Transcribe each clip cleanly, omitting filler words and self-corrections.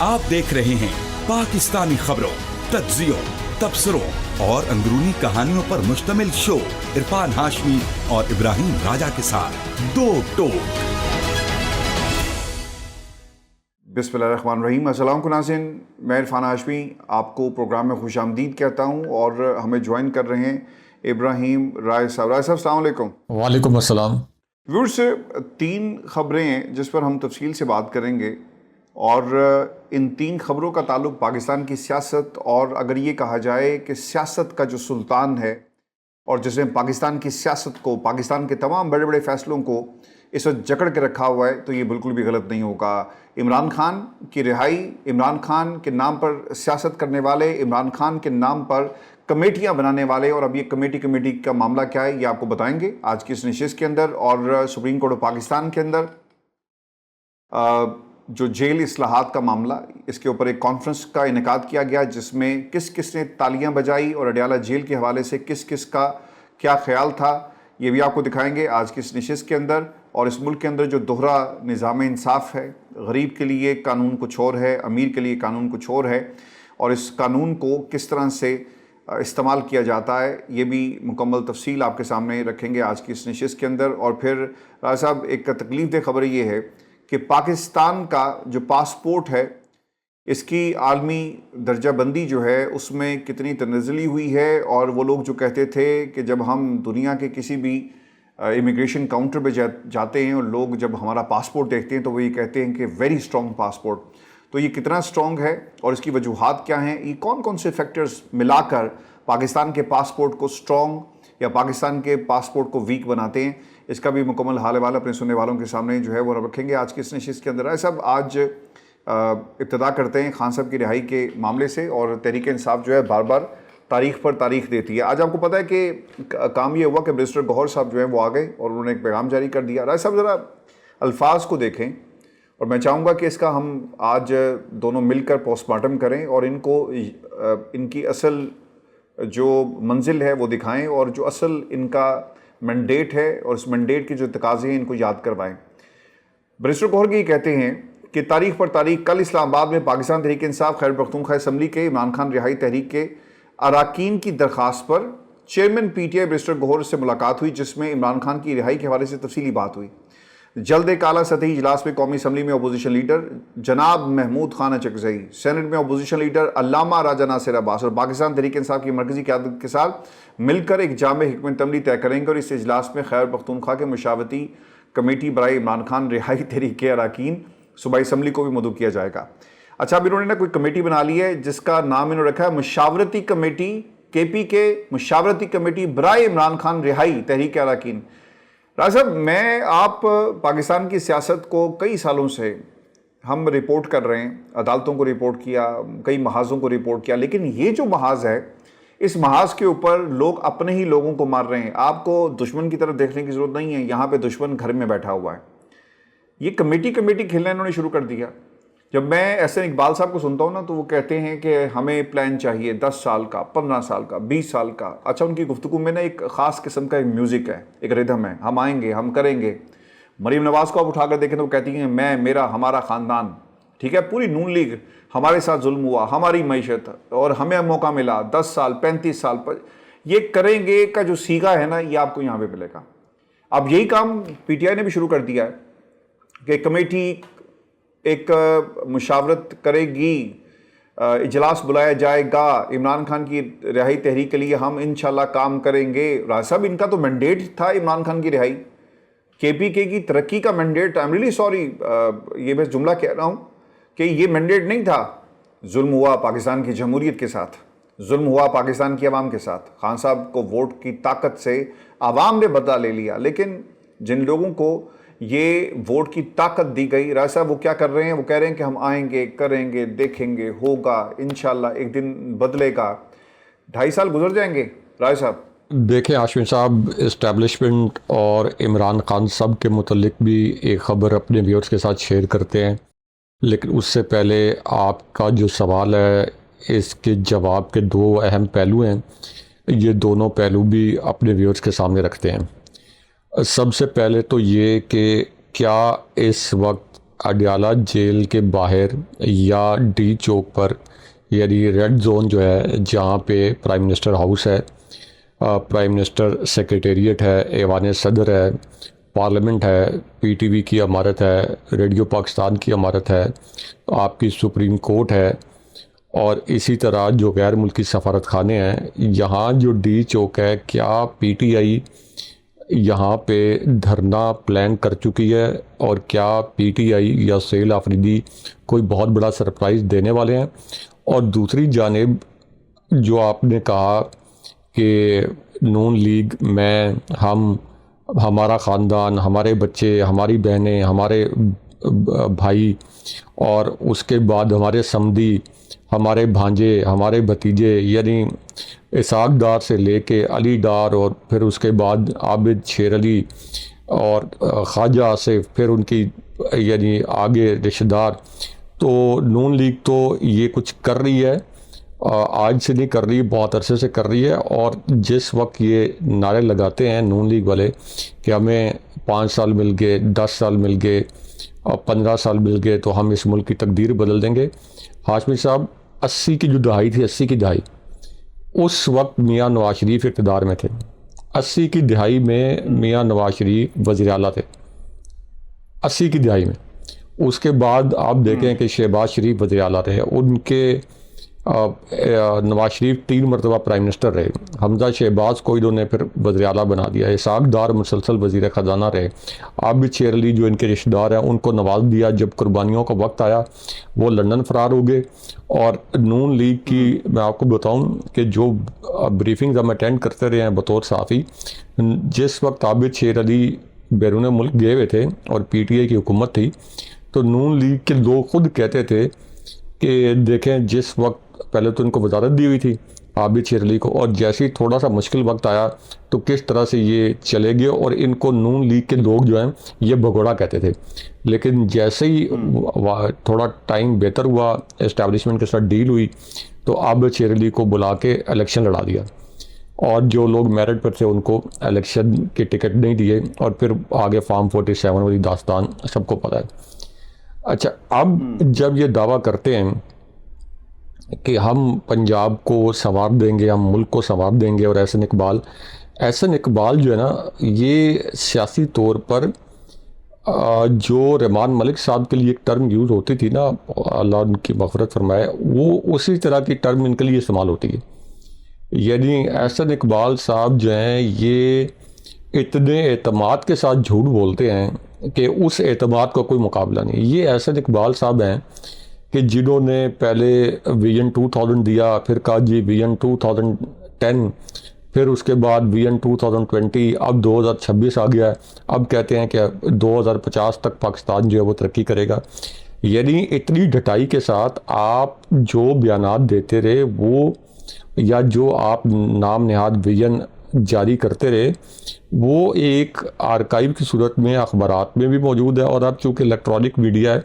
आप देख रहे हैं पाकिस्तानी खबरों, तज्जियों, तबसरों और अंदरूनी कहानियों पर मुश्तमिल शो इरफान हाशमी और इब्राहिम राजा के साथ दो टोक। बिस्मिल्लाहिर्रहमानिर्रहीम। अस्सलाम नाज़रीन, मैं इरफान हाशमी आपको प्रोग्राम में खुशामदीद कहता हूँ और हमें ज्वाइन कर रहे हैं इब्राहिम राय साहब। राय साहब, अस्सलाम वालेकुम। वालेकुम अस्सलाम। व्यूअर्स, 3 खबरें हैं जिस पर हम तफसील से बात करेंगे और इन 3 खबरों का ताल्लुक पाकिस्तान की सियासत और अगर ये कहा जाए कि सियासत का जो सुल्तान है और जिसने पाकिस्तान की सियासत को, पाकिस्तान के तमाम बड़े बड़े फ़ैसलों को इस वक्त जकड़ के रखा हुआ है, तो ये बिल्कुल भी गलत नहीं होगा। इमरान खान की रिहाई, इमरान खान के नाम पर सियासत करने वाले, इमरान खान के नाम पर कमेटियां बनाने वाले, और अब ये कमेटी का मामला क्या है ये आपको बताएंगे आज की इस नशिस्त के अंदर। और सुप्रीम कोर्ट ऑफ पाकिस्तान के अंदर जो जेल इस्लाहात का मामला, इसके ऊपर एक कॉन्फ्रेंस का इनेकाद किया गया जिसमें किस किस ने तालियां बजाई और अडयाला जेल के हवाले से किस किस का क्या ख्याल था, ये भी आपको दिखाएंगे आज की इस नशिस्त के अंदर। और इस मुल्क के अंदर जो दोहरा निज़ाम इंसाफ है, गरीब के लिए कानून कुछ और है, अमीर के लिए कानून कुछ और है, और इस कानून को किस तरह से इस्तेमाल किया जाता है, ये भी मुकम्मल तफसील आपके सामने रखेंगे आज की इस नशिस्त के अंदर। और फिर राज साहब, एक तकलीफ दह खबर ये है कि पाकिस्तान का जो पासपोर्ट है, इसकी आलमी दर्जाबंदी जो है उसमें कितनी तनज़्ज़ुली हुई है। और वो लोग जो कहते थे कि जब हम दुनिया के किसी भी इमिग्रेशन काउंटर पे जाते हैं और लोग जब हमारा पासपोर्ट देखते हैं तो वो ये कहते हैं कि वेरी स्ट्रॉन्ग पासपोर्ट, तो ये कितना स्ट्रॉन्ग है और इसकी वजूहात क्या हैं, ये कौन कौन से फैक्टर्स मिलाकर पाकिस्तान के पासपोर्ट को स्ट्रॉन्ग या पाकिस्तान के पासपोर्ट को वीक बनाते हैं, इसका भी मुकम्मल हाल वाल अपने सुनने वालों के सामने जो है वो रखेंगे आज की इस नशिस्त के अंदर। है सब, आज इब्तिदा करते हैं खान साहब की रिहाई के मामले से। और तहरीक इंसाफ जो है बार बार तारीख पर तारीख देती है। आज आपको पता है कि काम ये हुआ कि बैरिस्टर गौहर साहब जो है वो आ गए और उन्होंने एक पैगाम जारी कर दिया। राय साहब, ज़रा अल्फाज को देखें और मैं चाहूँगा कि इसका हम आज दोनों मिलकर पोस्टमार्टम करें और इनको इनकी असल जो मंजिल है वो दिखाएं और जो असल इनका मैंडेट है और उस मैंडेट के जो तकाज़े हैं इनको याद करवाएं। बैरिस्टर गौहर ये कहते हैं कि तारीख पर तारीख कल इस्लामाबाद में पाकिस्तान तहरीक इंसाफ खैबर पख्तूनख्वा असम्बली के इमरान खान रिहाई तहरीक के अरकान की दरख्वास्त पर चेयरमैन पीटीआई बैरिस्टर गौहर से मुलाकात हुई, जिसमें इमरान खान की रिहाई के हवाले से तफसीली बात हुई। जल्द एक आला सतही इजलास में कौमी असम्बली में अपोजिशन लीडर जनाब महमूद खान अचकज़ई, सेनेट में अपोजिशन लीडर अल्लामा राजा नासिर अब्बास और पाकिस्तान तहरीक इंसाफ की मरकज़ी क़यादत के साथ मिलकर एक जामे हिकमत अमली तय करेंगे और इस इजलास में खैबर पख्तूनख्वा के मुशावरती कमेटी बराए इमरान खान रिहाई तहरीक के अरकान सूबाई असम्बली को भी मदऊ किया जाएगा। अच्छा, अब इन्होंने ना कोई कमेटी बना ली है जिसका नाम इन्होंने रखा है मुशावरती कमेटी, KPK मुशावरती कमेटी बराए इमरान खान रिहाई तहरीक अरकान। राज साहब, मैं आप पाकिस्तान की सियासत को कई सालों से हम रिपोर्ट कर रहे हैं, अदालतों को रिपोर्ट किया, कई महाजों को रिपोर्ट किया, लेकिन ये जो महाज है, इस महाज के ऊपर लोग अपने ही लोगों को मार रहे हैं। आपको दुश्मन की तरफ देखने की ज़रूरत नहीं है, यहाँ पे दुश्मन घर में बैठा हुआ है। ये कमेटी खेलना इन्होंने शुरू कर दिया। जब मैं एहसन इकबाल साहब को सुनता हूँ ना तो वो कहते हैं कि हमें प्लान चाहिए 10 साल का, 15 साल का, 20 साल का। अच्छा, उनकी गुफ्तगू में ना एक ख़ास किस्म का एक म्यूज़िक है, एक रिदम है, हम आएंगे, हम करेंगे। मरीम नवाज़ को आप उठाकर देखें तो वो कहती हैं मैं, मेरा, हमारा ख़ानदान, ठीक है, पूरी नून लीग, हमारे साथ जुल्म हुआ, हमारी मईशत और हमें मौका मिला 10 साल 35 साल पर, ये करेंगे का जो सीगा है ना ये आपको यहाँ पर मिलेगा। अब यही काम PTI ने भी शुरू कर दिया है कि कमेटी एक मुशावरत करेगी, इजलास बुलाया जाएगा, इमरान खान की रिहाई तहरीक के लिए हम इंशाल्लाह काम करेंगे। राज साहब, इनका तो मैंडेट था इमरान खान की रिहाई, KPK की तरक्की का mandate. I am really sorry, ये मैं जुमला कह रहा हूँ कि ये मैंडेट नहीं था। जुल्म हुआ पाकिस्तान की जमहूरियत के साथ, जुल्म हुआ पाकिस्तान की आवाम के साथ। खान साहब को वोट की ताकत से आवाम ने बदला ले लिया, लेकिन जिन लोगों को ये वोट की ताकत दी गई, राय साहब वो क्या कर रहे हैं, वो कह रहे हैं कि हम आएंगे, करेंगे, देखेंगे, होगा, इंशाल्लाह एक दिन बदलेगा। 2.5 साल गुजर जाएंगे। राय साहब देखें, हाशमी साहब, इस्टेब्लिशमेंट और इमरान खान साहब के मुतल्लिक भी एक ख़बर अपने व्यूअर्स के साथ शेयर करते हैं, लेकिन उससे पहले आपका जो सवाल है इसके जवाब के 2 अहम पहलू हैं। ये दोनों पहलू भी अपने व्यूअर्स के सामने रखते हैं। सबसे पहले तो ये कि क्या इस वक्त अडयाला जेल के बाहर या डी चौक पर, यानी रेड जोन जो है, जहाँ पे प्राइम मिनिस्टर हाउस है, प्राइम मिनिस्टर सेक्रेटेरिएट है, ऐवान सदर है, पार्लियामेंट है, पीटीवी की इमारत है, रेडियो पाकिस्तान की इमारत है, आपकी सुप्रीम कोर्ट है, और इसी तरह जो गैर मुल्की सफारत खाने हैं, यहाँ जो डी चौक है, क्या पीटीआई यहाँ पे धरना प्लान कर चुकी है और क्या पीटीआई या सैल आफरीदी कोई बहुत बड़ा सरप्राइज़ देने वाले हैं? और दूसरी जानिब जो आपने कहा कि नून लीग में हम, हमारा ख़ानदान, हमारे बच्चे, हमारी बहनें, हमारे भाई, और उसके बाद हमारे समधी, हमारे भांजे, हमारे भतीजे, यानी इसाक डार से लेके अली डार, और फिर उसके बाद आबिद शेर अली और ख्वाजा आसिफ, फिर उनकी यानी आगे रिश्तेदार। तो नून लीग तो ये कुछ कर रही है, आज से नहीं कर रही, बहुत अरसे से कर रही है। और जिस वक्त ये नारे लगाते हैं नून लीग वाले कि हमें 5 साल मिल गए, 10 साल मिल गए और 15 साल मिल गए तो हम इस मुल्क की तकदीर बदल देंगे। हाशमी साहब, 80 की जो दहाई थी, 80 की दहाई, उस वक्त मियाँ नवाज शरीफ इक़्तिदार में थे। 80 की दहाई में मियाँ नवाज शरीफ वज़ीर आला थे, 80 की दहाई में। उसके बाद आप देखें कि शहबाज शरीफ वज़ीर आला रहे, उनके नवाज शरीफ 3 मरतबा प्राइम मिनिस्टर रहे, हमजा शहबाज को इन्होंने फिर वज़ीर आला बना दिया, इसाक डार मुसलसल वज़ीर ख़जाना रहे, आबिद शेर अली जो इनके रिश्तेदार हैं उनको नवाज दिया। जब कुर्बानियों का वक्त आया वो लंदन फ़रार हो गए। और नून लीग की मैं आपको बताऊं कि जो ब्रीफिंग हम अटेंड करते रहे हैं बतौर साफ़ी, जिस वक्त आबिद शेर अली बैरून मुल्क गए हुए थे और पीटीआई की हुकूमत थी, तो नून लीग के लोग खुद कहते थे कि देखें, जिस वक्त पहले तो इनको वजारत दी हुई थी आबिद शेर अली को, और जैसे ही थोड़ा सा मुश्किल वक्त आया तो किस तरह से ये चले गए, और इनको नून लीग के लोग जो हैं ये भगोड़ा कहते थे। लेकिन जैसे ही थोड़ा टाइम बेहतर हुआ, इस्टेब्लिशमेंट के साथ डील हुई, तो आबिद शेर अली को बुला के इलेक्शन लड़ा दिया, और जो लोग मेरिट पर थे उनको इलेक्शन के टिकट नहीं दिए, और फिर आगे फार्म 47 वाली दास्तान सबको पता है। अच्छा, अब जब ये दावा करते हैं कि हम पंजाब को संवार देंगे, हम मुल्क को संवार देंगे, और एहसन इकबाल जो है ना, ये सियासी तौर पर जो रहमान मलिक साहब के लिए एक टर्म यूज़ होती थी ना, अल्लाह उनकी मग़फ़िरत फरमाए, वो उसी तरह की टर्म इनके लिए इस्तेमाल होती है। यानी एहसन इकबाल साहब जो हैं ये इतने एतमाद के साथ झूठ बोलते हैं कि उस एतमाद का कोई मुकाबला नहीं। ये एहसन इकबाल साहब हैं कि जिन्होंने पहले विजन 2000 दिया, फिर कहा जी विजन 2010, फिर उसके बाद विजन 2020, अब 2026 आ गया है, अब कहते हैं कि 2050 तक पाकिस्तान जो है वो तरक्की करेगा। यानी इतनी ढटाई के साथ आप जो बयानात देते रहे वो, या जो आप नाम नहाद विजन जारी करते रहे, वो एक आर्काइव की सूरत में अखबारात में भी मौजूद है, और अब चूँकि इलेक्ट्रॉनिक मीडिया है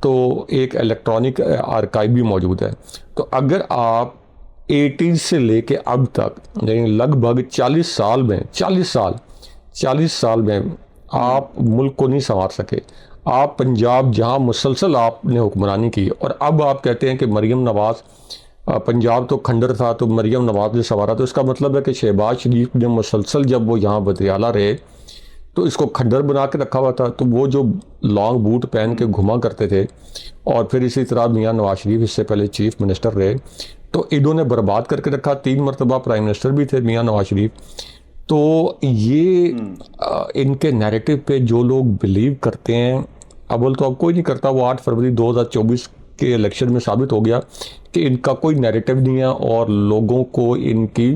तो एक इलेक्ट्रॉनिक आर्काइव भी मौजूद है। तो अगर आप 80 से लेके अब तक, यानी लगभग 40 साल में, 40 साल में आप मुल्क को नहीं संवार सके। आप पंजाब जहां मुसलसल आपने हुक्मरानी की, और अब आप कहते हैं कि मरीम नवाज़, पंजाब तो खंडर था तो मरीम नवाज़ ने संवारा, तो इसका मतलब है कि शहबाज शरीफ ने मुसलसल जब वो यहाँ वज़ीर आला रहे तो इसको खंडर बना के रखा हुआ था। तो वो जो लॉन्ग बूट पहन के घुमा करते थे, और फिर इसी तरह मियाँ नवाज शरीफ इससे पहले चीफ मिनिस्टर रहे, तो इन्होंने बर्बाद करके रखा। 3 मरतबा प्राइम मिनिस्टर भी थे मियाँ नवाज शरीफ। तो ये इनके नैरेटिव पे जो लोग बिलीव करते हैं, अव्वल तो अब कोई नहीं करता, वो 8 फरवरी 2024 के इलेक्शन में साबित हो गया कि इनका कोई नैरेटिव नहीं है, और लोगों को इनकी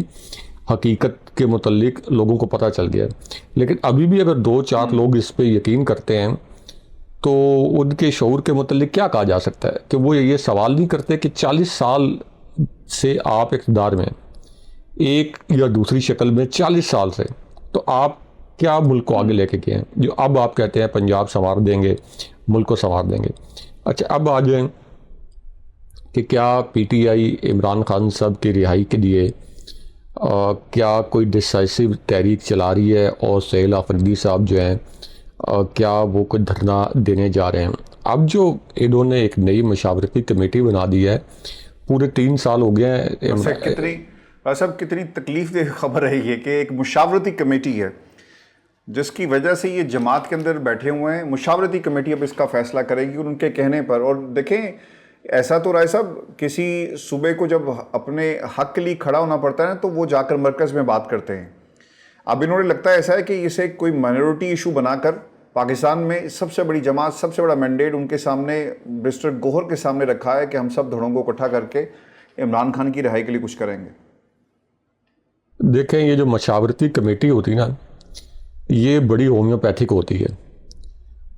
हकीकत के मुतल्लिक लोगों को पता चल गया। लेकिन अभी भी अगर 2-4 लोग इस पे यकीन करते हैं तो उनके शऊर के मुतल्लिक क्या कहा जा सकता है कि वो ये सवाल नहीं करते कि 40 साल से आप इक़्तिदार में, एक या दूसरी शक्ल में 40 साल से, तो आप क्या मुल्क को आगे लेके गए हैं, जो अब आप कहते हैं पंजाब संवार देंगे, मुल्क को संवार देंगे। अच्छा, अब आ जाएं कि क्या पीटीआई इमरान खान साहब की रिहाई के लिए क्या कोई डिसाइसिव तहरीक चला रही है, और सैल आफरीदी साहब जो हैं क्या वो कोई धरना देने जा रहे हैं। अब जो इन्होंने एक नई मशावरती कमेटी बना दी है, पूरे 3 साल हो गए हैं। कितनी तकलीफ दे खबर है ये कि एक मुशावरती कमेटी है जिसकी वजह से ये जमात के अंदर बैठे हुए हैं। मुशावरती कमेटी अब इसका फैसला करेगी उनके कहने पर। और देखें, ऐसा तो राय साहब, किसी सूबे को जब अपने हक के लिए खड़ा होना पड़ता है ना, तो वो जाकर मरकज़ में बात करते हैं। अब इन्होंने लगता है ऐसा है कि इसे कोई माइनॉरिटी इशू बनाकर पाकिस्तान में सबसे बड़ी जमात, सबसे बड़ा मैंडेट उनके सामने, मिस्टर गोहर के सामने रखा है कि हम सब धड़ों को इकट्ठा करके इमरान खान की रिहाई के लिए कुछ करेंगे। देखें, ये जो मशावरती कमेटी होती है ना, ये बड़ी होम्योपैथिक होती है।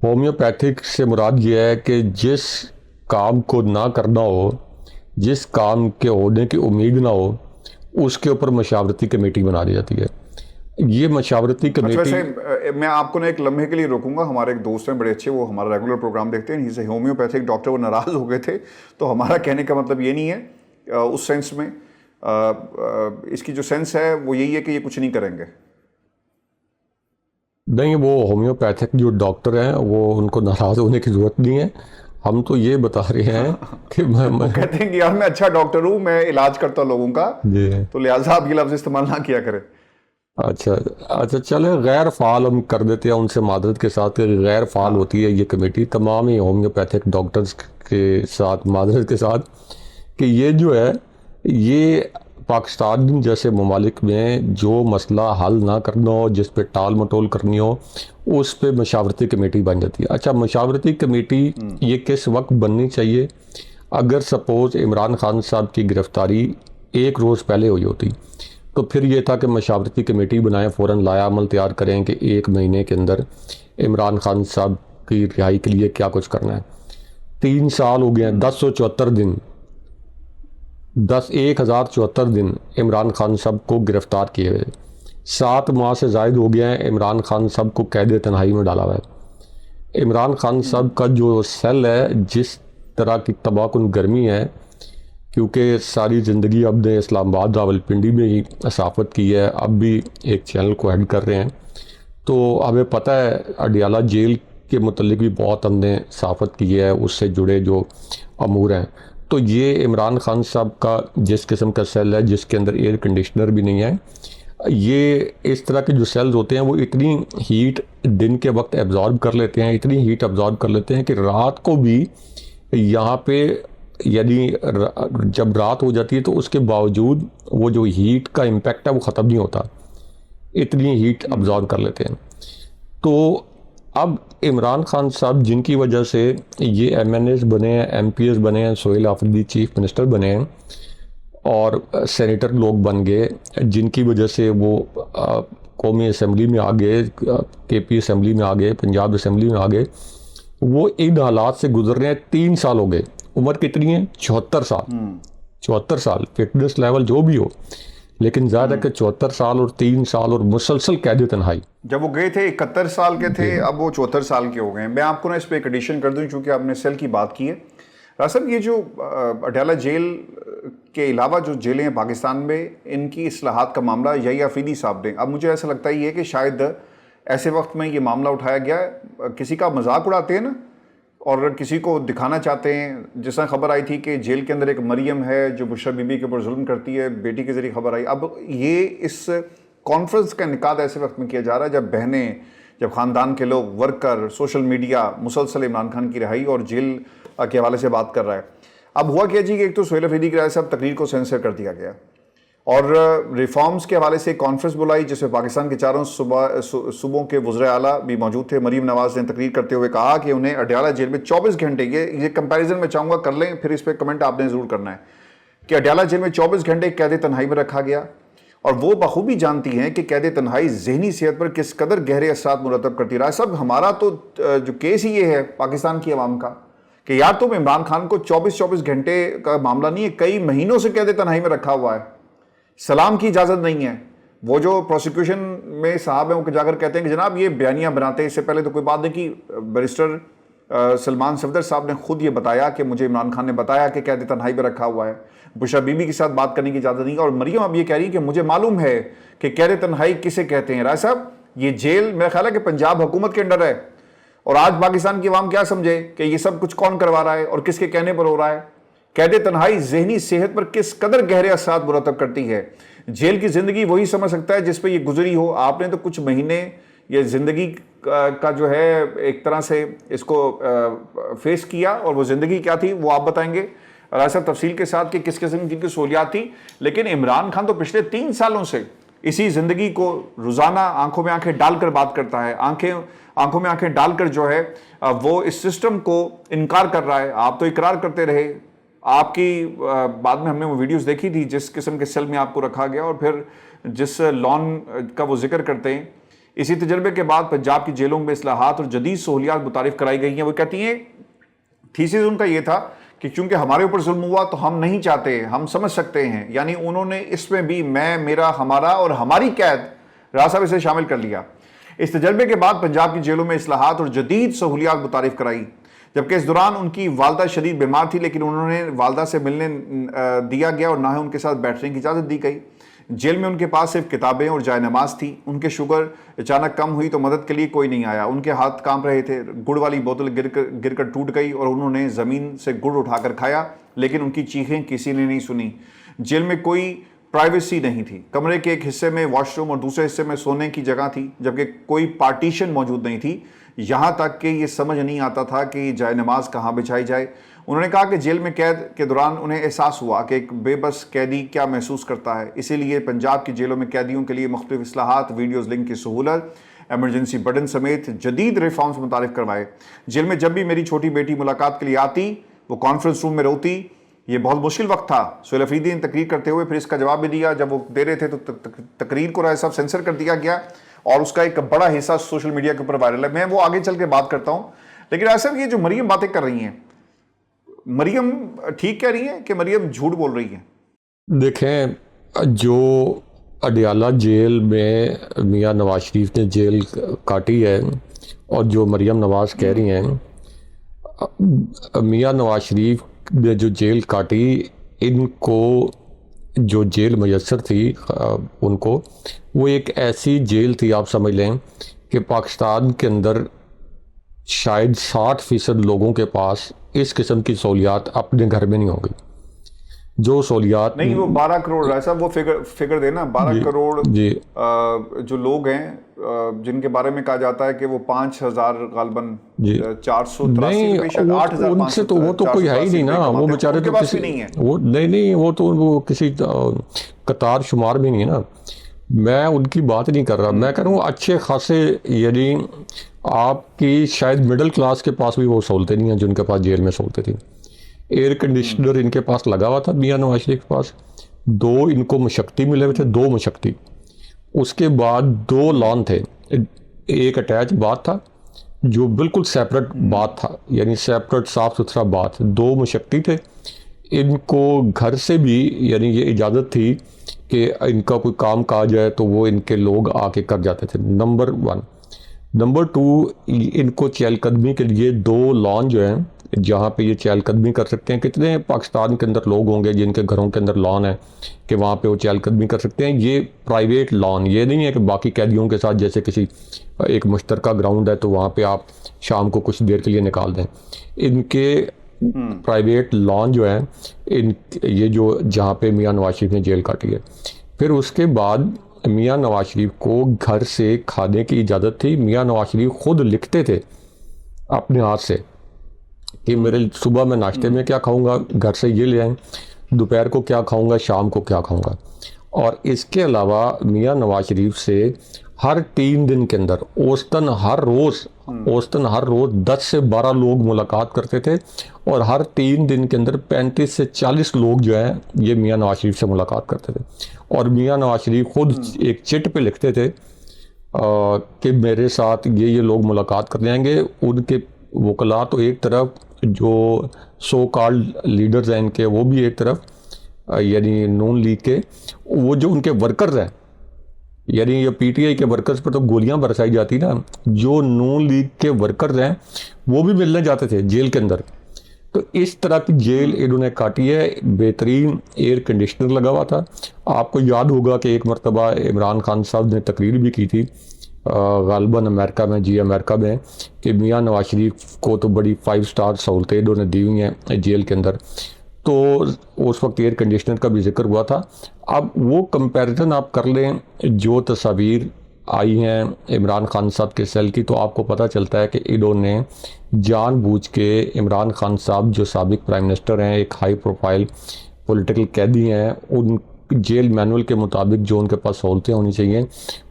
होम्योपैथिक से मुराद ये है कि जिस काम को ना करना हो, जिस काम के होने की उम्मीद ना हो, उसके ऊपर मशावरती कमेटी बना दी जाती है। ये मशावरती कमेटी, वैसे मैं आपको ना एक लम्हे के लिए रोकूंगा। हमारे एक दोस्त हैं बड़े अच्छे, वो हमारा रेगुलर प्रोग्राम देखते हैं, ही होम्योपैथिक डॉक्टर, वो नाराज़ हो गए थे। तो हमारा कहने का मतलब ये नहीं है उस सेंस में। इसकी जो सेंस है वो यही है कि ये कुछ नहीं करेंगे। नहीं, वो होम्योपैथिक जो डॉक्टर हैं वो, उनको नाराज़ होने की ज़रूरत नहीं है। हम तो ये बता रहे हैं कि मैं कहते हैं कि यार मैं अच्छा डॉक्टर हूँ, मैं इलाज करता हूँ लोगों का, तो लिहाजा आप ये लफ्ज़ इस्तेमाल ना किया करें। अच्छा चले, गैर फाल हम कर देते हैं उनसे मादरत के साथ। गैर फाल होती है ये कमेटी तमाम ही होम्योपैथिक डॉक्टर्स के साथ, मादरत के साथ, कि ये जो है, ये पाकिस्तान जैसे ममालिक में जो मसला हल ना करना हो, जिस पे टाल मटोल करनी हो, उस पे मशावरती कमेटी बन जाती है। अच्छा, मशावरती कमेटी ये किस वक्त बननी चाहिए? अगर सपोज़ इमरान खान साहब की गिरफ़्तारी 1 रोज़ पहले हुई होती, तो फिर ये था कि मशावरती कमेटी बनाएं, फ़ौरन लाया अमल तैयार करें कि 1 महीने के अंदर इमरान खान साहब की रिहाई के लिए क्या कुछ करना है। 3 साल हो गए हैं, 1074 दिन, 1074 दिन इमरान खान साहब को गिरफ़्तार किए हुए। 7 माह से ज़ायद हो गया है इमरान खान साहब को कैद तन्हाई में डाला हुआ है। इमरान खान साहब का जो सेल है, जिस तरह की तबाहकुन गर्मी है, क्योंकि सारी ज़िंदगी अब ने इस्लामाबाद रावलपिंडी में ही सहाफ़त की है, अब भी एक चैनल को हेड कर रहे हैं, तो हमें पता है अडियाला जेल के मुतल्लिक भी बहुत हमने सहाफ़त की है, उससे जुड़े जो अमूर हैं। तो ये इमरान खान साहब का जिस किस्म का सेल है, जिसके अंदर एयर कंडीशनर भी नहीं है, ये इस तरह के जो सेल्स होते हैं वो इतनी हीट दिन के वक्त एब्जॉर्ब कर लेते हैं, इतनी हीट एब्जॉर्ब कर लेते हैं कि रात को भी यहाँ पे, यदि जब रात हो जाती है तो उसके बावजूद वो जो हीट का इम्पैक्ट है वो ख़त्म नहीं होता, इतनी हीट एब्जॉर्ब कर लेते हैं। तो अब इमरान खान साहब, जिनकी वजह से ये MNAs बने हैं, MPs बने हैं, सोहेल आफरीदी चीफ मिनिस्टर बने हैं और सेनेटर लोग बन गए, जिनकी वजह से वो कौमी असम्बली में आ गए, KP असम्बली में आ गए, पंजाब असम्बली में आ गए, वो इन हालात से गुजर रहे हैं। 3 साल हो गए। उम्र कितनी है? 74 साल। 74 साल, फिटनेस लेवल जो भी हो, लेकिन ज़्यादा कि 74 साल और 3 साल और मुसलसल कैद तन्हाई। जब वो गए थे 71 साल के थे, अब वो 74 साल के हो गए हैं। मैं आपको ना इस पर एक एडिशन कर दूं, चूँकि आपने सेल की बात की है। रासब, ये जो अडयाला जेल के अलावा जो जेलें हैं पाकिस्तान में, इनकी इस्लाहात का मामला यही आफरीदी साहब ने, अब मुझे ऐसा लगता ही है कि शायद ऐसे वक्त में ये मामला उठाया गया है। किसी का मजाक उड़ाते हैं ना, और किसी को दिखाना चाहते हैं। जैसा खबर आई थी कि जेल के अंदर एक मरियम है जो बुशरा बीबी के ऊपर जुल्म करती है, बेटी के जरिए खबर आई। अब ये इस कॉन्फ्रेंस का इनेकाद ऐसे वक्त में किया जा रहा है जब बहनें, जब ख़ानदान के लोग, वर्कर, सोशल मीडिया मुसलसल इमरान खान की रिहाई और जेल के हवाले से बात कर रहा है। अब हुआ क्या जी कि एक तो सोहेल आफरीदी की राय से अब तकरीर को सेंसर कर दिया गया और रिफॉर्म्स के हवाले से कॉन्फ्रेंस बुलाई जिसमें पाकिस्तान के चारों सूबों के वज़ीर आला भी मौजूद थे। मरीम नवाज़ ने तकरीर करते हुए कहा कि उन्हें अडयाला जेल में 24 घंटे, ये कंपैरिजन मैं चाहूँगा कर लें, फिर इस पर कमेंट आपने ज़रूर करना है, कि अडयाला जेल में 24 घंटे कैद तन्हाई में रखा गया। और वो बखूबी जानती हैं कि कैद तन्हाई ज़हनी सेहत पर किस कदर गहरे असरात मुरतब करती रहा है। सब हमारा तो जो केस ही ये है पाकिस्तान की आवाम का कि यार तुम इमरान खान को 24 घंटे का मामला नहीं है, कई महीनों से कैद तन्हाई में रखा हुआ है, सलाम की इजाज़त नहीं है। वो जो प्रोसिक्यूशन में साहब हैं वो जाकर कहते हैं कि जनाब ये बयानियाँ बनाते हैं, इससे पहले तो कोई बात नहीं की। बैरिस्टर सलमान सफदर साहब ने खुद ये बताया कि मुझे इमरान खान ने बताया कि कैद तन्हाई में रखा हुआ है, बुशरा बीबी के साथ बात करने की इजाज़त नहीं है। और मरियम अब ये कह रही है कि मुझे मालूम है कि कैद तन्हाई किसे कहते हैं। राय साहब, ये जेल मेरा ख्याल है कि पंजाब हुकूमत के अंडर है, और आज पाकिस्तान की आवाम क्या समझे कि ये सब कुछ कौन करवा रहा है और किसके कहने पर हो रहा है। कैद तन्हाई जहनी सेहत पर किस कदर गहरे असरात मुरतब करती है। जेल की जिंदगी वही समझ सकता है जिस पर ये गुजरी हो। आपने तो कुछ महीने ये जिंदगी का जो है एक तरह से इसको फेस किया, और वो जिंदगी क्या थी वो आप बताएंगे राजा साहब तफसील के साथ कि किस किस्म की सहूलियात थी। लेकिन इमरान खान तो पिछले 3 सालों से इसी जिंदगी को रोजाना आंखों में आंखें डालकर बात करता है, आंखों में आंखें डालकर जो है वो इस सिस्टम को इनकार कर रहा है। आप तो इकरार करते रहे, आपकी बाद में हमने वो वीडियोस देखी थी जिस किस्म के सेल में आपको रखा गया, और फिर जिस लॉन का वो जिक्र करते हैं। इसी तजर्बे के बाद पंजाब की जेलों में इस्लाहात और जदीद सहूलियात मुतारिफ कराई गई हैं। वो कहती हैं थीसिस उनका ये था कि क्योंकि हमारे ऊपर जुल्म हुआ तो हम नहीं चाहते, हम समझ सकते हैं। यानी उन्होंने इसमें भी मैं, मेरा, हमारा और हमारी कैद राजा साहब इसे शामिल कर लिया। इस तजर्बे के बाद पंजाब की जेलों में इस्लाहात और जदीद सहूलियात मुतारिफ कराई, जबकि इस दौरान उनकी वालदा शदीद बीमार थी, लेकिन उन्होंने वालदा से मिलने दिया गया और ना ही उनके साथ बैठने की इजाज़त दी गई। जेल में उनके पास सिर्फ किताबें और जाय नमाज थी। उनके शुगर अचानक कम हुई तो मदद के लिए कोई नहीं आया। उनके हाथ कांप रहे थे। गुड़ वाली बोतल गिरकर टूट गई और उन्होंने ज़मीन से गुड़ उठाकर खाया, लेकिन उनकी चीखें किसी ने नहीं सुनी। जेल में कोई प्राइवेसी नहीं थी। कमरे के एक हिस्से में वॉशरूम और दूसरे हिस्से में सोने की जगह थी, जबकि कोई पार्टीशन मौजूद नहीं थी। यहाँ तक कि ये समझ नहीं आता था कि जाय नमाज कहाँ बिछाई जाए। उन्होंने कहा कि जेल में कैद के दौरान उन्हें एहसास हुआ कि एक बेबस कैदी क्या महसूस करता है। इसीलिए पंजाब की जेलों में कैदियों के लिए मुख्तलिफ इस्लाहात, वीडियोज़ लिंक की सहूलत, एमरजेंसी बटन समेत जदीद रिफॉर्म्स मुतारिफ करवाए। जेल में जब भी मेरी छोटी बेटी मुलाकात के लिए आती, वो कॉन्फ्रेंस रूम में रोती। ये बहुत मुश्किल वक्त था। सुहेल अफरीदी ने तकरीर करते हुए फिर इसका जवाब भी दिया। जब वो दे रहे थे तो तकरीर को राय साहब सेंसर कर दिया गया और उसका एक बड़ा हिस्सा सोशल मीडिया के ऊपर वायरल है। मैं वो आगे चल के बात करता हूँ, लेकिन राय साहब ये जो मरियम बातें कर रही हैं, मरियम ठीक कह रही है कि मरियम झूठ बोल रही है? देखें, जो अडियाला जेल में मियां नवाज शरीफ ने जेल काटी है और जो मरियम नवाज कह रही हैं, मियां नवाज शरीफ ने जो जेल काटी, इनको जो जेल मैसर थी उनको, वो एक ऐसी जेल थी, आप समझ लें कि पाकिस्तान के अंदर शायद 60% लोगों के पास इस किस्म की सहूलियात अपने घर में नहीं होगी। जो सहूलियात नहीं, वो 12 करोड़ ऐसा वो फिगर देना, 12 करोड़ जी जो लोग हैं जिनके बारे में कहा जाता है कि वो 5000 गालबन 483 8000 उनसे तो वो तो कोई है ही नहीं ना, वो बेचारे तो किसी नहीं है, वो नहीं वो तो वो किसी कतार शुमार भी नहीं है ना। मैं उनकी बात नहीं कर रहा, मैं कह रहा हूँ अच्छे खासे, यानी आपकी शायद मिडिल क्लास के पास भी वो सहूलतें नहीं हैं जिनके पास जेल में सहूलतें थी। एयर कंडीशनर इनके पास लगा हुआ था मियां नवाज शरीफ के पास, 2 इनको मशक्ती मिले हुए थे, 2 मशक्ती। उसके बाद 2 लॉन थे, एक अटैच बाथ था जो बिल्कुल सेपरेट बाथ था, यानी सेपरेट साफ सुथरा बाथ। 2 मशक्ती थे। इनको घर से भी यानी ये इजाज़त थी कि इनका कोई काम काज है तो वो इनके लोग आके कर जाते थे, नंबर 1। नंबर 2, इनको चहलकदमी के लिए 2 लॉन जो हैं जहाँ पे ये चहलकदमी कर सकते हैं। कितने पाकिस्तान के अंदर लोग होंगे जिनके घरों के अंदर लॉन है कि वहाँ पे वो चहलकदमी कर सकते हैं। ये प्राइवेट लॉन, ये नहीं है कि बाकी कैदियों के साथ जैसे किसी एक मुश्तरका ग्राउंड है तो वहाँ पे आप शाम को कुछ देर के लिए निकाल दें। इनके प्राइवेट लॉन जो है, ये जो जहाँ पे मियां नवाज शरीफ ने जेल काटी है। फिर उसके बाद मियां नवाज शरीफ को घर से खाने की इजाज़त थी। मियां नवाज शरीफ खुद लिखते थे अपने हाथ से कि मेरे सुबह मैं नाश्ते में क्या खाऊंगा, घर से ये ले आएँ, दोपहर को क्या खाऊंगा, शाम को क्या खाऊंगा। और इसके अलावा मियां नवाज शरीफ से हर 3 दिन के अंदर औसतन हर रोज़ 10 से 12 लोग मुलाकात करते थे, और हर 3 दिन के अंदर 35 से 40 लोग जो हैं ये मियां नवाज शरीफ से मुलाकात करते थे। और मियां नवाज शरीफ खुद एक चिट पे लिखते थे कि मेरे साथ ये लोग मुलाकात कर जाएंगे। उनके वकला तो एक तरफ, जो सो कॉल्ड लीडर्स हैं इनके, वो भी एक तरफ, यानी नून लीग के वो जो उनके वर्कर्स हैं, यानी ये पीटीआई के वर्कर्स पर तो गोलियां बरसाई जाती ना, जो नून लीग के वर्कर्स हैं वो भी मिलने जाते थे जेल के अंदर। तो इस तरह की जेल इन्होंने काटी है। बेहतरीन एयर कंडीशनर लगा हुआ था। आपको याद होगा कि एक मरतबा इमरान खान साहब ने तकरीर भी की थी गालिबन अमेरिका में अमेरिका में, कि मियाँ नवाज शरीफ को तो बड़ी 5 स्टार सहूलतें इन्होंने दी हुई हैं जेल के अंदर। तो उस वक्त एयर कंडीशनर का भी जिक्र हुआ था। अब वो कंपैरिजन आप कर लें जो तस्वीर आई हैं इमरान खान साहब के सेल की, तो आपको पता चलता है कि इन्होंने जानबूझ के इमरान खान साहब जो साबिक प्राइम मिनिस्टर हैं, एक हाई प्रोफाइल पॉलिटिकल कैदी हैं, उन जेल मैनुअल के मुताबिक जो उनके पास सहूलतें होनी चाहिए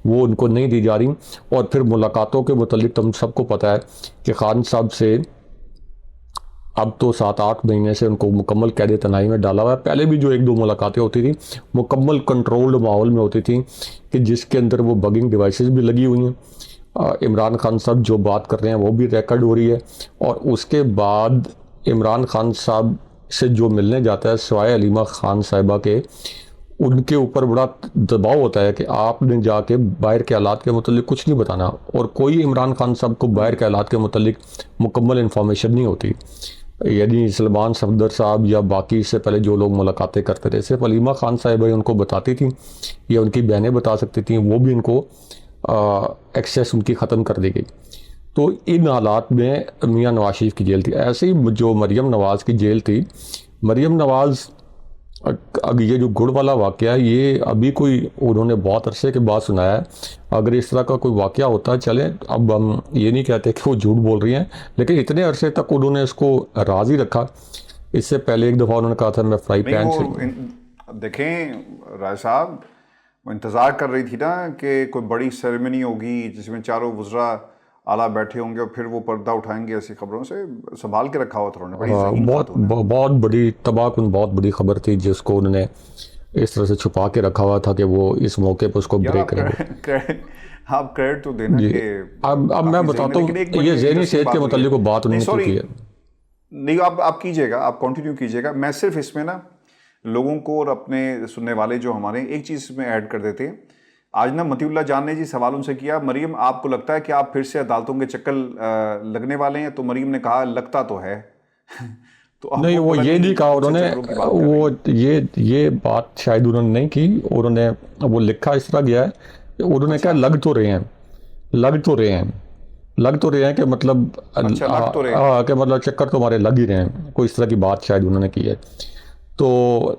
वो उनको नहीं दी जा रही। और फिर मुलाकातों के मुतालिक तुम सबको पता है कि खान साहब से अब तो 7-8 महीने से उनको मुकम्मल कैद तनाई में डाला हुआ है। पहले भी जो 1-2 मुलाकातें होती थी मुकम्मल कंट्रोल्ड माहौल में होती थी कि जिसके अंदर वो बगिंग डिवाइसेस भी लगी हुई हैं। इमरान खान साहब जो बात कर रहे हैं वो भी रिकॉर्ड हो रही है। और उसके बाद इमरान खान साहब से जो मिलने जाता है सवाए हलीमा खान साहिबा के, उनके ऊपर बड़ा दबाव होता है कि आपने जाके बाहर के हालात के मुतालिक कुछ नहीं बताना, और कोई इमरान खान साहब को बाहर के हालात के मुतालिक मुकम्मल इन्फॉर्मेशन नहीं होती। यानी सलमान सफदर साहब या बाकी इससे पहले जो लोग मुलाकातें करते थे सिर्फ हलीमा खान साहिबा ही उनको बताती थी या उनकी बहनें बता सकती थी, वो भी इनको एक्सेस उनकी ख़त्म कर दी गई। तो इन हालात में मियाँ नवाज शरीफ की जेल थी। ऐसे ही जो मरीम नवाज़ की जेल थी, मरीम नवाज़ अब ये जो गुड़ वाला वाक़या है ये अभी कोई उन्होंने बहुत अरसे के बाद सुनाया है। अगर इस तरह का कोई वाक़या होता चले, अब हम ये नहीं कहते कि वो झूठ बोल रही हैं, लेकिन इतने अरसे तक उन्होंने इसको राज़ी रखा। इससे पहले एक दफ़ा उन्होंने कहा था मैं फ्राई पैन से देखें राय साहब, वो इंतज़ार कर रही थी ना कि कोई बड़ी सेरेमनी होगी जिसमें चारों वज़रा आला बैठे होंगे और फिर वो पर्दा उठाएंगे। ऐसी खबरों से संभाल के रखा हुआ था उन्होंने, बड़ी ज़हीन बात उन्होंने। बहुत बड़ी तबाहकुन बहुत बड़ी खबर थी जिसको उन्होंने इस तरह से छुपा के रखा हुआ था कि वो इस मौके पर उसको ब्रेक करेंगे। आप क्रेडिट तो देना कि अब मैं बताता हूँ ये ज़हनी सेहत के मुतालिक बात उन्होंने की है। नहीं, आप कीजिएगा, आप कंटिन्यू कीजिएगा। मैं सिर्फ इसमें ना लोगों को और अपने सुनने वाले जो हमारे एक चीज़ में ऐड कर देते हैं। आज ना मतीउल्लाह जान ने जी सवाल उनसे किया, मरीम आपको लगता है कि आप फिर से अदालतों के चक्कर लगने वाले हैं? तो मरीम ने कहा लगता तो है। तो नहीं, वो ये नहीं कहा उन्होंने, वो ये बात शायद उन्होंने नहीं की। उन्होंने वो लिखा इस तरह गया है, उन्होंने कहा लग तो रहे हैं कि मतलब कि मतलब चक्कर तो हमारे लग ही रहे हैं, कोई इस तरह की बात शायद उन्होंने की है। तो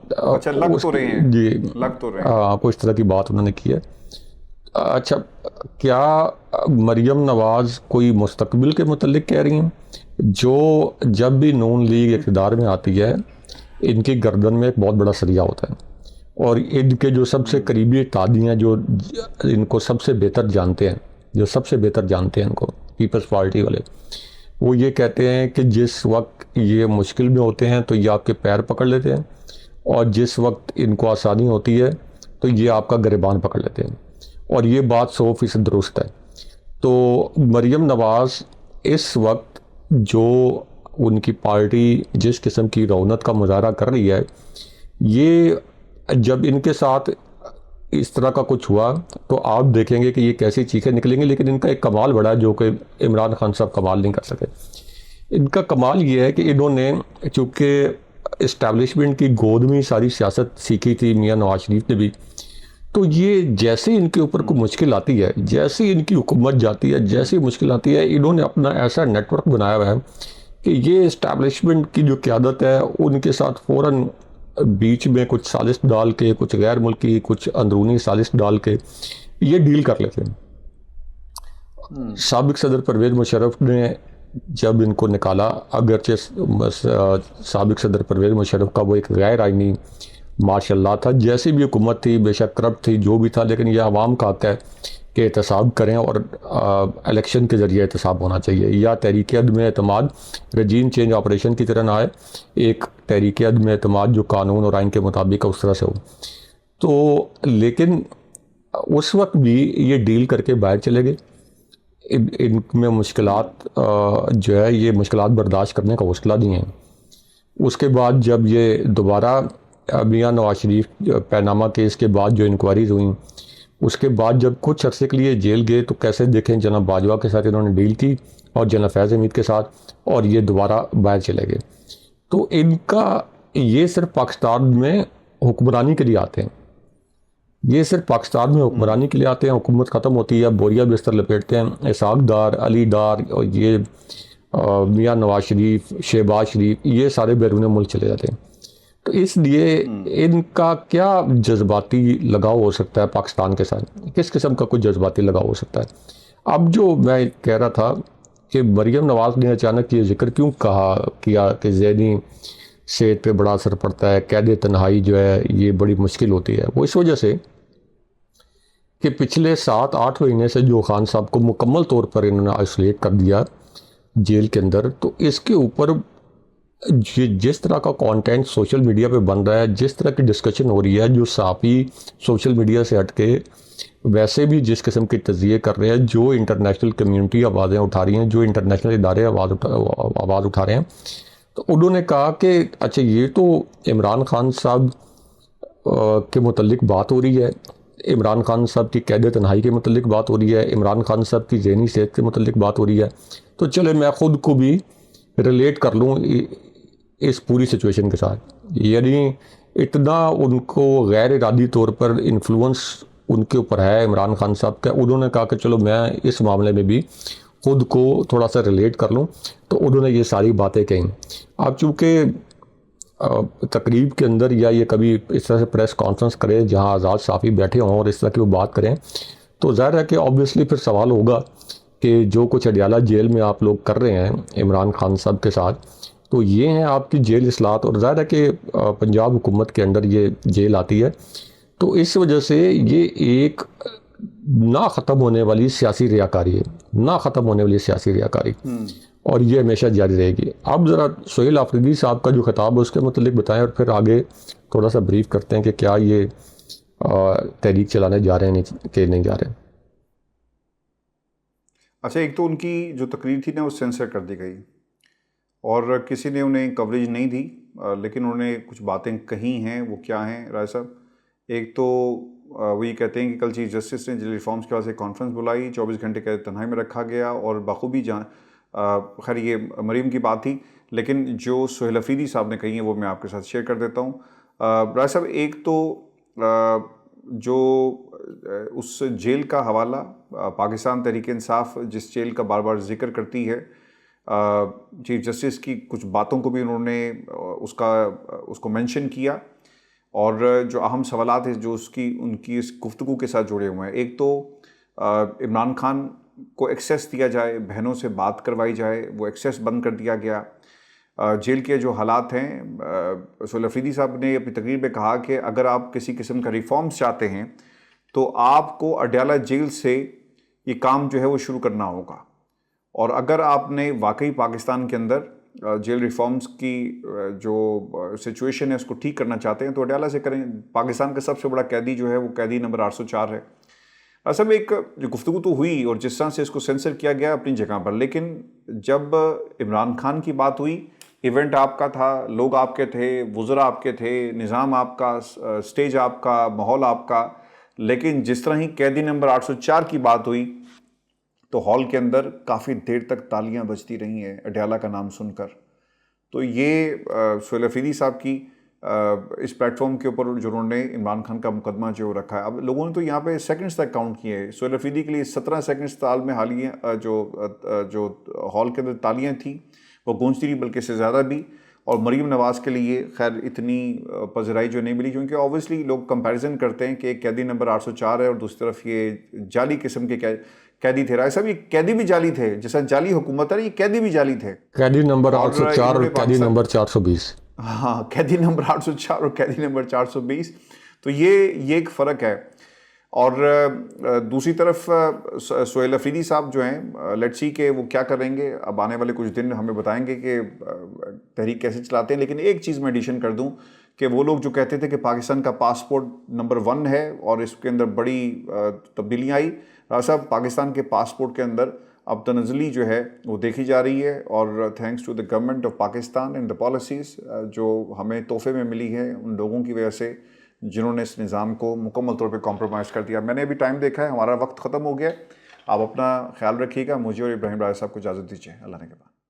लग तो रहे हैं जी, लग तो रहे हैं, कोई इस तरह की बात उन्होंने की है। अच्छा, क्या मरीम नवाज़ कोई मुस्तकबिल के मुतल्लिक कह रही हैं? जो जब भी नून लीग इक़्तिदार में आती है इनकी गर्दन में एक बहुत बड़ा सरिया होता है, और इनके जो सबसे करीबी तादी हैं, जो इनको सबसे बेहतर जानते हैं इनको पीपल्स पार्टी वाले, वो ये कहते हैं कि जिस वक्त ये मुश्किल में होते हैं तो ये आपके पैर पकड़ लेते हैं, और जिस वक्त इनको आसानी होती है तो ये आपका गिरबान पकड़ लेते हैं। और ये बात 100% दुरुस्त है। तो मरीम नवाज़ इस वक्त जो उनकी पार्टी जिस किस्म की रौनक का मुजाहरा कर रही है, ये जब इनके साथ इस तरह का कुछ हुआ तो आप देखेंगे कि ये कैसी चीखें निकलेंगी। लेकिन इनका एक कमाल बड़ा है जो कि इमरान खान साहब कमाल नहीं कर सके। इनका कमाल ये है कि इन्होंने चूँकि इस्टेब्लिशमेंट की गोद में सारी सियासत सीखी थी मियाँ नवाज शरीफ ने भी, तो ये जैसे इनके ऊपर कोई मुश्किल आती है, जैसे इनकी हुकूमत जाती है, जैसी मुश्किल आती है, इन्होंने अपना ऐसा नेटवर्क बनाया हुआ है कि ये इस्टेब्लिशमेंट की जो क़यादत है उनके साथ फ़ौरन बीच में कुछ साजिश डाल के, कुछ गैर मुल्की, कुछ अंदरूनी साजिश डाल के ये डील कर लेते हैं। साबिक सदर परवेज़ मुशर्रफ ने जब इनको निकाला, अगरचे साबिक सदर परवेज़ मुशर्रफ का वो एक गैर आइनी माशाल्लाह था, जैसी भी हुकूमत थी, बेशक करप्ट थी, जो भी था, लेकिन यह आवाम का हक़ है कि एहतसाब करें और इलेक्शन के ज़रिए एहतसाब होना चाहिए, या तहरीक अदम एतमाद रजीम चेंज ऑपरेशन की तरह ना आए, एक तहरीक अदम एतमाद जो कानून और आइन के मुताबिक उस तरह से हो। तो लेकिन उस वक्त भी ये डील करके बाहर चले गए। इनमें मुश्किलात जो है, ये मुश्किलात बर्दाश्त करने का हौसला नहीं है। उसके बाद जब ये दोबारा मियाँ नवाज शरीफ पैनामा केस के बाद जो इंक्वायरीज हुई, उसके बाद जब कुछ अरसे के लिए जेल गए तो कैसे देखें जनाब बाजवा के साथ इन्होंने डील की और जनाब फैज़ हमीद के साथ, और ये दोबारा बाहर चले गए। तो इनका ये सिर्फ पाकिस्तान में हुक्मरानी के लिए आते हैं, ये सिर्फ पाकिस्तान में हुक्मरानी के लिए आते हैं, हुकूमत ख़त्म होती है, बोरिया बिस्तर लपेटते हैं, इसहाक डार, अली डार और ये मियाँ नवाज शरीफ, शहबाज शरीफ, ये सारे बैरून मुल्क चले जाते हैं। तो इसलिए इनका क्या जज्बाती लगाव हो सकता है पाकिस्तान के साथ, किस किस्म का कुछ जज्बाती लगाव हो सकता है। अब जो मैं कह रहा था कि मरीम नवाज़ ने अचानक ये जिक्र क्यों किया कि ज़हनी सेहत पे बड़ा असर पड़ता है, कैद तन्हाई जो है ये बड़ी मुश्किल होती है, वो इस वजह से कि पिछले 7-8 महीने से जो खान साहब को मुकम्मल तौर पर इन्होंने आइसोलेट कर दिया जेल के अंदर, तो इसके ऊपर जिस तरह का कंटेंट सोशल मीडिया पे बन रहा है, जिस तरह की डिस्कशन हो रही है, जो सहाफ़ी सोशल मीडिया से हट के वैसे भी जिस किस्म के तज़िये कर रहे हैं, जो इंटरनेशनल कम्युनिटी आवाज़ें उठा रही हैं, जो इंटरनेशनल इदारे आवाज़ उठा रहे हैं, तो उन्होंने कहा कि अच्छा ये तो इमरान खान साहब के मुतल्लिक बात हो रही है, इमरान खान साहब की कैद तन्हाई के मुतल्लिक बात हो रही है, इमरान खान साहब की ज़हनी सेहत के मुतल्लिक बात हो रही है, तो चले मैं ख़ुद को भी रिलेट कर लूँ इस पूरी सिचुएशन के साथ। यानी इतना उनको गैर इरादी तौर पर इन्फ्लुएंस उनके ऊपर है इमरान खान साहब का, उन्होंने कहा कि चलो मैं इस मामले में भी ख़ुद को थोड़ा सा रिलेट कर लूँ, तो उन्होंने ये सारी बातें कहीं। अब चूँकि तकरीब के अंदर या ये कभी इस तरह से प्रेस कॉन्फ्रेंस करें जहाँ आज़ाद साफ़ी बैठे हों और इस तरह की वो बात करें, तो ज़ाहिर है कि ऑब्वियसली फिर सवाल होगा कि जो कुछ अडियाला जेल में आप लोग कर रहे हैं इमरान खान साहब के साथ, तो ये हैं आपकी जेल इस्लाहत, और ज़ाहिर है कि पंजाब हुकूमत के अंडर ये जेल आती है, तो इस वजह से ये एक ना ख़त्म होने वाली सियासी रियाकारी है, ना ख़त्म होने वाली सियासी रियाकारी, और ये हमेशा जारी रहेगी। अब ज़रा सोहेल आफरीदी साहब का जो खिताब है उसके मतलब बताएं, और फिर आगे थोड़ा सा ब्रीफ करते हैं कि क्या ये तहरीक चलाने जा रहे हैं कि नहीं जा रहे हैं। अच्छा, एक तो उनकी जो तकरीर थी ना वो सेंसर कर दी गई और किसी ने उन्हें कवरेज नहीं दी, लेकिन उन्होंने कुछ बातें कही हैं। वो क्या हैं राय साहब? एक तो वो ये कहते हैं कि कल चीफ जस्टिस ने जेल रिफॉर्म्स के वास्ते कॉन्फ्रेंस बुलाई, 24 घंटे कैद तन्हाई में रखा गया और बखूबी खैर ये मरीम की बात थी, लेकिन जो सोहेल अफरीदी साहब ने कही है वो मैं आपके साथ शेयर कर देता हूँ। राय साहब, एक तो जो उस जेल का हवाला पाकिस्तान तहरीक इंसाफ जिस जेल का बार बार जिक्र करती है, चीफ जस्टिस की कुछ बातों को भी उन्होंने उसको मेंशन किया, और जो अहम सवालात हैं जो उनकी इस गुफ्तगू के साथ जुड़े हुए हैं। एक तो इमरान खान को एक्सेस दिया जाए, बहनों से बात करवाई जाए, वो एक्सेस बंद कर दिया गया। जेल के जो हालात हैं, सोहेल अफरीदी साहब ने अपनी तकरीर में कहा कि अगर आप किसी किस्म का रिफॉर्म्स चाहते हैं तो आपको अडियाला जेल से ये काम जो है वो शुरू करना होगा, और अगर आपने वाकई पाकिस्तान के अंदर जेल रिफॉर्म्स की जो सिचुएशन है उसको ठीक करना चाहते हैं तो अडियाला से करें। पाकिस्तान का सबसे बड़ा कैदी जो है वो कैदी नंबर 804 है। असल एक जो गुफ्तगू तो हुई और जिस तरह से इसको सेंसर किया गया अपनी जगह पर, लेकिन जब इमरान खान की बात हुई, इवेंट आपका था, लोग आपके थे, वुज़रा आपके थे, निज़ाम आपका, स्टेज आपका, माहौल आपका, लेकिन जिस तरह ही कैदी नंबर 804 की बात हुई तो हॉल के अंदर काफ़ी देर तक तालियां बजती रही हैं अडियाला का नाम सुनकर। तो ये सोहेल अफरीदी साहब की इस प्लेटफॉर्म के ऊपर जो उन्होंने इमरान खान का मुकदमा जो रखा है, अब लोगों ने तो यहाँ पे सेकंड्स तक काउंट किए हैं। सोहेल अफरीदी के लिए 17 सेकंड्स ताल में हालिया जो हॉल के अंदर तालियां थी वो गूंजती रही, बल्कि इससे ज़्यादा भी। और मरीम नवाज़ के लिए खैर इतनी पजराई जो नहीं मिली, क्योंकि ऑब्वियसली लोग कंपैरिजन करते हैं कि एक कैदी नंबर 804 है और दूसरी तरफ ये जाली किस्म के कैदी थे। राय साहब, ये कैदी भी जाली थे, जैसा जाली हुकूमत है, ये कैदी भी जाली थे। कैदी नंबर 804 और कैदी नंबर 420। हाँ, कैदी नंबर 804 और कैदी नंबर 420, तो ये एक फ़र्क है। और दूसरी तरफ सोहेल अफरीदी साहब जो हैं, लेट्स सी के वो क्या करेंगे। अब आने वाले कुछ दिन हमें बताएंगे कि तहरीक कैसे चलाते हैं। लेकिन एक चीज़ मैं एडिशन कर दूं कि वो लोग जो कहते थे कि पाकिस्तान का पासपोर्ट नंबर 1 है और इसके अंदर बड़ी तब्दीलियाँ आई, साहब पाकिस्तान के पासपोर्ट के अंदर अब तनज़ली जो है वो देखी जा रही है, और thanks to the government of Pakistan and the policies जो हमें तोहफे में मिली है उन लोगों की वजह से जिन्होंने इस निज़ाम को मुकम्मल तौर पे कॉम्प्रोमाइज़ कर दिया। मैंने अभी टाइम देखा है, हमारा वक्त ख़त्म हो गया। आप अपना ख्याल रखिएगा। मुझे और इब्राहिम राय साहब को इजाज़त दीजिए। अल्लाह ने के बाद।